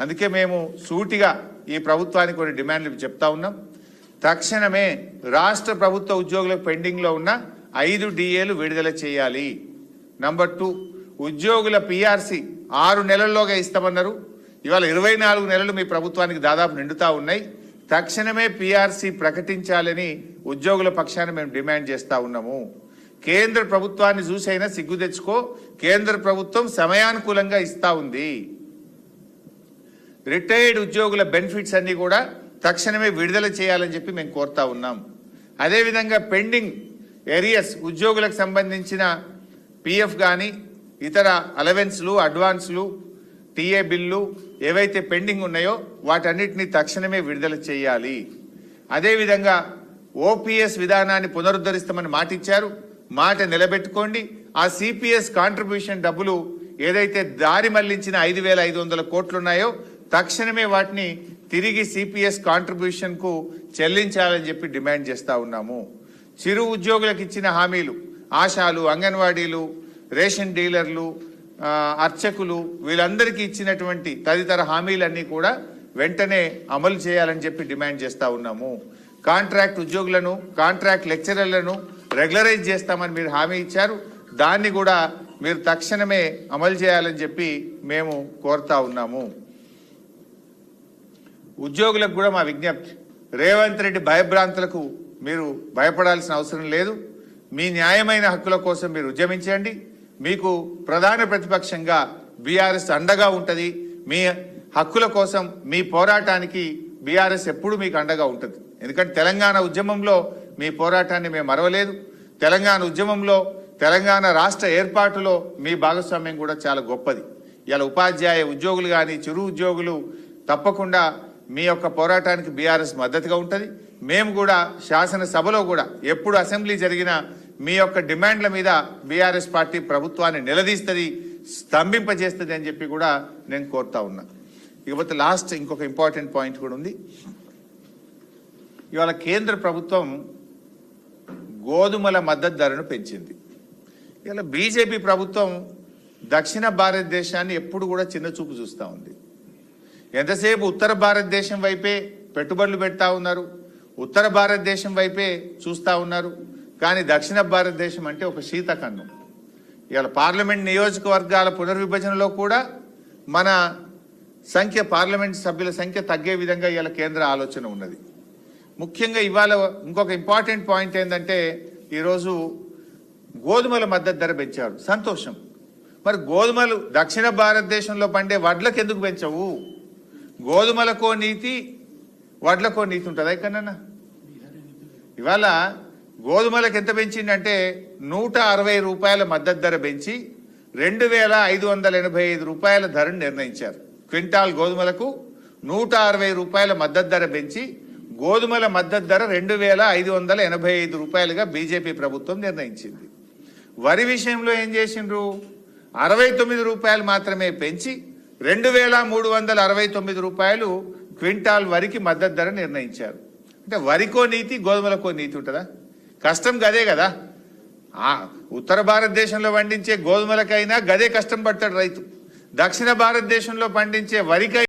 అందుకే మేము సూటిగా ఈ ప్రభుత్వానికి కొన్ని డిమాండ్లు చెప్తా ఉన్నాం. తక్షణమే రాష్ట్ర ప్రభుత్వ ఉద్యోగులకు పెండింగ్లో ఉన్న 5 DAలు విడుదల చేయాలి. నంబర్ 2, ఉద్యోగుల PRC 6 నెలల్లోగా ఇస్తామన్నారు. ఇవాళ 24 నెలలు మీ ప్రభుత్వానికి దాదాపు నిండుతా ఉన్నాయి. తక్షణమే PRC ప్రకటించాలని ఉద్యోగుల పక్షాన మేము డిమాండ్ చేస్తా ఉన్నాము. కేంద్ర ప్రభుత్వాన్ని చూసైనా సిగ్గు తెచ్చుకో, కేంద్ర ప్రభుత్వం సమయానుకూలంగా ఇస్తా ఉంది. రిటైర్డ్ ఉద్యోగుల బెనిఫిట్స్ అన్ని కూడా తక్షణమే విడుదల చేయాలని చెప్పి మేము కోరుతా ఉన్నాం. అదేవిధంగా పెండింగ్ ఏరియాస్ ఉద్యోగులకు సంబంధించిన PF కానీ ఇతర అలవెన్స్లు, అడ్వాన్స్లు, TA బిల్లు ఏవైతే పెండింగ్ ఉన్నాయో వాటన్నిటిని తక్షణమే విడుదల చేయాలి. అదేవిధంగా OPS విధానాన్ని పునరుద్ధరిస్తామని మాట ఇచ్చారు, మాట నిలబెట్టుకోండి. ఆ CPS కాంట్రిబ్యూషన్ డబ్బులు ఏదైతే దారి మళ్లించిన 5,500 కోట్లు ఉన్నాయో తక్షణమే వాటిని తిరిగి CPS కాంట్రిబ్యూషన్ కు చెల్లించాలని చెప్పి డిమాండ్ చేస్తా ఉన్నాము. చిరు ఉద్యోగులకు ఇచ్చిన హామీలు, ఆశాలు, అంగన్వాడీలు, రేషన్ డీలర్లు, అర్చకులు వీళ్ళందరికీ ఇచ్చినటువంటి తదితర హామీలన్నీ కూడా వెంటనే అమలు చేయాలని చెప్పి డిమాండ్ చేస్తా ఉన్నాము. కాంట్రాక్ట్ ఉద్యోగులను, కాంట్రాక్ట్ లెక్చరర్లను రెగ్యులరైజ్ చేస్తామని మీరు హామీ ఇచ్చారు, దాన్ని కూడా మీరు తక్షణమే అమలు చేయాలని చెప్పి మేము కోరుతా ఉన్నాము. ఉద్యోగులకు కూడా మా విజ్ఞప్తి, రేవంత్ రెడ్డి భయభ్రాంతులకు మీరు భయపడాల్సిన అవసరం లేదు. మీ న్యాయమైన హక్కుల కోసం మీరు ఉద్యమించండి. మీకు ప్రధాన ప్రతిపక్షంగా బీఆర్ఎస్ అండగా ఉంటుంది. మీ హక్కుల కోసం మీ పోరాటానికి బీఆర్ఎస్ ఎప్పుడు మీకు అండగా ఉంటుంది. ఎందుకంటే తెలంగాణ ఉద్యమంలో మీ పోరాటాన్ని మేము మరవలేదు. తెలంగాణ ఉద్యమంలో, తెలంగాణ రాష్ట్ర ఏర్పాటులో మీ భాగస్వామ్యం కూడా చాలా గొప్పది. ఇలా ఉపాధ్యాయ ఉద్యోగులు కానీ చిరు ఉద్యోగులు తప్పకుండా మీ యొక్క పోరాటానికి బీఆర్ఎస్ మద్దతుగా ఉంటుంది. మేము కూడా శాసనసభలో కూడా ఎప్పుడు అసెంబ్లీ జరిగినా మీ యొక్క డిమాండ్ల మీద బీఆర్ఎస్ పార్టీ ప్రభుత్వాన్ని నిలదీస్తుంది, స్తంభింపజేస్తుంది అని చెప్పి కూడా నేను కోరుతా ఉన్నా. ఇకపోతే లాస్ట్ ఇంకొక ఇంపార్టెంట్ పాయింట్ కూడా ఉంది. ఇవాళ కేంద్ర ప్రభుత్వం గోధుమల మద్దతు ధరను పెంచింది. ఇవాళ బీజేపీ ప్రభుత్వం దక్షిణ భారతదేశాన్ని ఎప్పుడు కూడా చిన్న చూపు చూస్తూ ఉంది. ఎంతసేపు ఉత్తర భారతదేశం వైపే పెట్టుబడులు పెడతా ఉన్నారు, ఉత్తర భారతదేశం వైపే చూస్తూ ఉన్నారు. కానీ దక్షిణ భారతదేశం అంటే ఒక శీతకన్నం. ఇవాళ పార్లమెంట్ నియోజకవర్గాల పునర్విభజనలో కూడా మన సంఖ్య, పార్లమెంట్ సభ్యుల సంఖ్య తగ్గే విధంగా ఇవాళ కేంద్ర ఆలోచన ఉన్నది. ముఖ్యంగా ఇవాళ ఇంకొక ఇంపార్టెంట్ పాయింట్ ఏంటంటే ఈరోజు గోధుమల మద్దతు ధర పెంచారు, సంతోషం. మరి గోధుమలు దక్షిణ భారతదేశంలో పండే వడ్లకు ఎందుకు పెంచవు? గోధుమలకో నీతి, వడ్లకో నీతి ఉంటుందా ఇక్కడన్నా? ఇవాళ గోధుమలకు ఎంత పెంచిందంటే 160 రూపాయల మద్దతు ధర పెంచి 2,585 రూపాయల ధరను నిర్ణయించారు. క్వింటాల్ గోధుమలకు 160 రూపాయల మద్దతు ధర పెంచి గోధుమల మద్దతు ధర 2,585 రూపాయలుగా బీజేపీ ప్రభుత్వం నిర్ణయించింది. వరి విషయంలో ఏం చేసిండ్రు? 69 రూపాయలు మాత్రమే పెంచి 2,369 రూపాయలు క్వింటాల్ వరికి మద్దతు ధర నిర్ణయించారు. అంటే వరికో నీతి, గోధుమలకో నీతి ఉంటుందా? కష్టం గదే కదా. ఉత్తర భారతదేశంలో పండించే గోధుమలకైనా గదే కష్టం పడతాడు రైతు. దక్షిణ భారతదేశంలో పండించే వరికై